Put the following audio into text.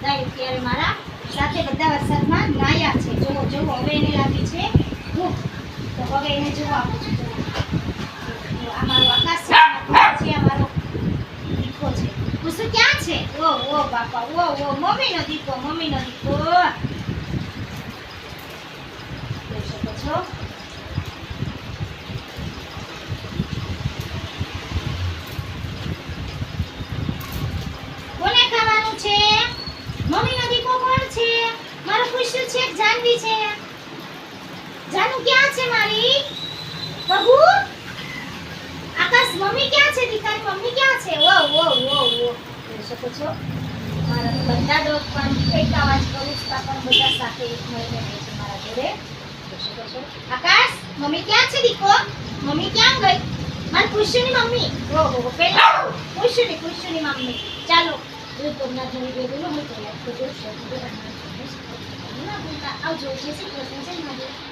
બધા અત્યારે મારા સાથે બધા વરસાદમાં નાયા છે. જોવો જોવો હવે એને લાગી છે ભૂખ, તો હવે એને જોવા આપું છું. આ મારો આકાશ છે, આ મારો દીકરો છે. કુસુ ક્યાં છે? ઓ ઓ બાપા, ઓ ઓ મમ્મીનો દીકરો, મમ્મીનો દીકરો. જોઈ શકો છો. કોને ખાવાનું છે? મમ્મીનો દીકરો કોણ છે? મારો કુસુ છે, જાનવી છે. જાનુ ક્યાં છે મારી? બહુ આકાશ મમ્મી ક્યાં છે? દીકરાની મમ્મી ક્યાં છે? ઓ ઓ ઓ ઓ જોઈ શકો છો. મારા બધા ડોગ પણ એક અવાજ કરું છું પણ બધા સાથે એક મળીને રહે છે મારા જોડે. જોઈ શકો છો. આકાશ મમ્મી ક્યાં છે દીકો? મમ્મી ક્યાં ગઈ? મારી કુશુની મમ્મી. ઓ હો પેલા કુશુની મમ્મી. ચાલો યુટ્યુબના જોઈ ગયેલું હોય તો લાઈક કરજો, શેર કરજો અને ના ભૂલતા આવજો. જય શ્રી કૃષ્ણ. જય મહાદેવ.